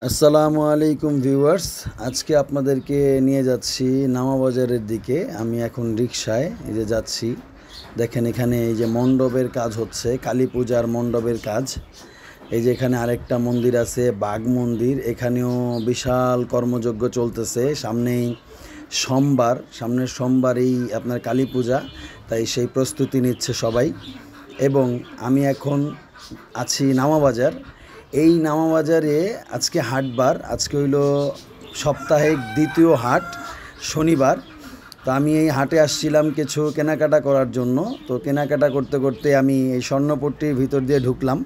আসসালামু আলাইকুম ভিউয়ার্স। আজকে আপনাদেরকে নিয়ে যাচ্ছি নামাবাজারের দিকে। আমি এখন রিকশায় এই যে যাচ্ছি। দেখেন এখানে এই যে মণ্ডপের কাজ হচ্ছে, কালী পূজার মণ্ডপের কাজ। এই যে এখানে আরেকটা মন্দির আছে, বাঘ মন্দির। এখানেও বিশাল কর্মযজ্ঞ চলতেছে। সামনের সোমবারই আপনার কালী পূজা, তাই সেই প্রস্তুতি নিচ্ছে সবাই। এবং আমি এখন আছি নামাবাজার। এই নামাবাজারে আজকে হাটবার, আজকে হইল সপ্তাহের দ্বিতীয় হাট, শনিবার। তো আমি এই হাটে আসছিলাম কিছু কেনাকাটা করার জন্য। তো কেনাকাটা করতে করতে আমি এই স্বর্ণপট্টির ভিতর দিয়ে ঢুকলাম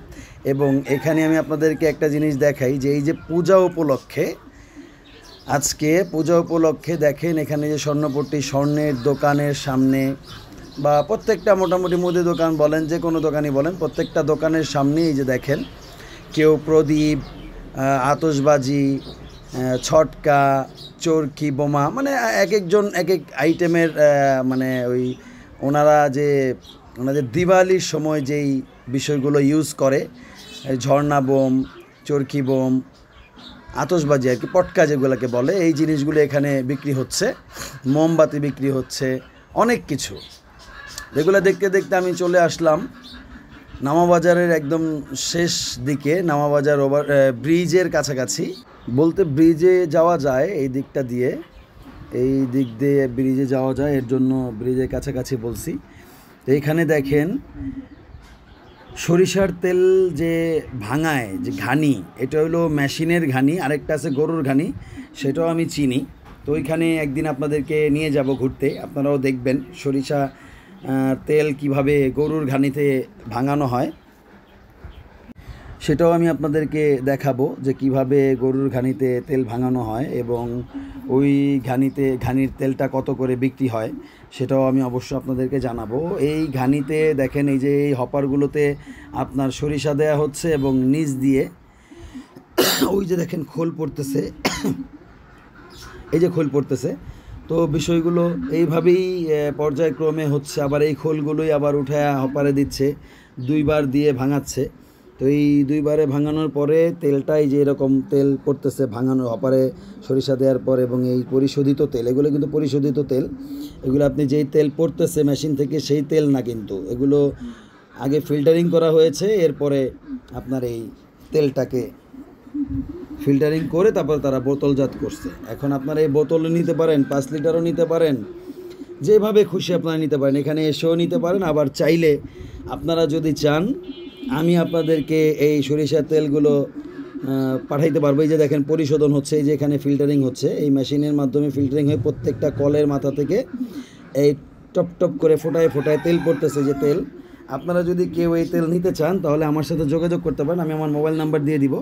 এবং এখানে আমি আপনাদেরকে একটা জিনিস দেখাই যে এই যে পূজা উপলক্ষে, আজকে পূজা উপলক্ষে দেখেন এখানে যে স্বর্ণপট্টি, স্বর্ণের দোকানের সামনে বা প্রত্যেকটা মোটামুটি মুদি দোকান বলেন, যে কোনো দোকানই বলেন, প্রত্যেকটা দোকানের সামনে এই যে দেখেন কেউ প্রদীপ, আতশবাজি, ছটকা, চরকি, বোমা, মানে এক একজন এক এক আইটেমের, মানে ওই ওনাদের দিওয়ালির সময় যেই বিষয়গুলো ইউজ করে, ঝর্ণা বোম, চরকি বোম, আতশবাজি আর কি, পটকা যেগুলোকে বলে, এই জিনিসগুলো এখানে বিক্রি হচ্ছে। মোমবাতি বিক্রি হচ্ছে, অনেক কিছু। যেগুলো দেখতে দেখতে আমি চলে আসলাম নামাবাজারের একদম শেষ দিকে, নামাবাজার ব্রিজের কাছাকাছি। বলতে ব্রিজে যাওয়া যায় এই দিকটা দিয়ে, এই দিক দিয়ে ব্রিজে যাওয়া যায়, এর জন্য ব্রিজের কাছাকাছি বলছি। তো এইখানে দেখেন সরিষার তেল যে ভাঙায়, যে ঘানি, এটা হলো মেশিনের ঘানি, আরেকটা আছে গরুর ঘানি, সেটাও আমি চিনি। তো ওইখানে একদিন আপনাদেরকে নিয়ে যাব ঘুরতে, আপনারাও দেখবেন সরিষা তেল কিভাবে গরুর ঘানিতে ভাঙানো হয়, সেটাও আমি আপনাদেরকে দেখাবো যে কিভাবে গরুর ঘানিতে তেল ভাঙানো হয় এবং ওই ঘানির তেলটা কত করে বিক্রি হয়, সেটাও আমি অবশ্য আপনাদেরকে জানাবো। এই ঘানিতে দেখেন এই যে এই হপারগুলোতে আপনার সরিষা দেয়া হচ্ছে এবং নিচ দিয়ে ওই যে দেখেন খোল পড়তেছে, এই যে খোল পড়তেছে। তো বিষয়গুলো এইভাবেই পর্যায়ক্রমে হচ্ছে। আবার এই খোলগুলোই আবার উঠায় হপারে দিচ্ছে, দুইবার দিয়ে ভাঙাচ্ছে। তো এই দুইবারে ভাঙানোর পরে তেলটাই যে এরকম তেল পড়তেছে ভাঙানোর হপারে সরিষা দেওয়ার পর, এবং এই পরিশোধিত তেল, এগুলো কিন্তু পরিশোধিত তেল। এগুলো আপনি যেই তেল পড়তেছে মেশিন থেকে সেই তেল না, কিন্তু এগুলো আগে ফিল্টারিং করা হয়েছে, এরপরে আপনার এই তেলটাকে ফিল্টারিং করে তারপর তারা বোতলজাত করছে। এখন আপনারা এই বোতলও নিতে পারেন, 5 লিটারও নিতে পারেন, যেভাবে খুশি আপনারা নিতে পারেন, এখানে এসেও নিতে পারেন। আবার চাইলে আপনারা যদি চান আমি আপনাদেরকে এই সরিষার তেলগুলো পাঠাইতে পারবো। এই যে দেখেন পরিশোধন হচ্ছে, এই যে এখানে ফিল্টারিং হচ্ছে, এই মেশিনের মাধ্যমে ফিল্টারিং হয়ে প্রত্যেকটা কলের মাথা থেকে এই টপ টপ করে ফোটায় ফোটায় তেল পড়তেছে, যে তেল। আপনারা যদি কেউ এই তেল নিতে চান তাহলে আমার সাথে যোগাযোগ করতে পারেন, আমি আমার মোবাইল নাম্বার দিয়ে দিব,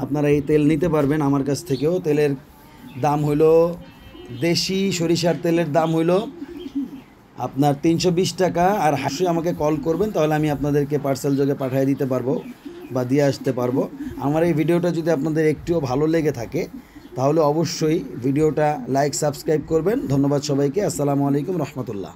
আপনারা এই তেল নিতে পারবেন আমার কাছ থেকেও। তেলের দাম হইলো, দেশি সরিষার তেলের দাম হইলো আপনার 320 টাকা। আর হাসি আমাকে কল করবেন, তাহলে আমি আপনাদেরকে পার্সেল যোগে পাঠিয়ে দিতে পারবো বা দিয়ে আসতে পারবো। আমার এই ভিডিওটা যদি আপনাদের একটুও ভালো লেগে থাকে তাহলে অবশ্যই ভিডিওটা লাইক, সাবস্ক্রাইব করবেন। ধন্যবাদ সবাইকে। আসসালামু আলাইকুম রহমতুল্লাহ।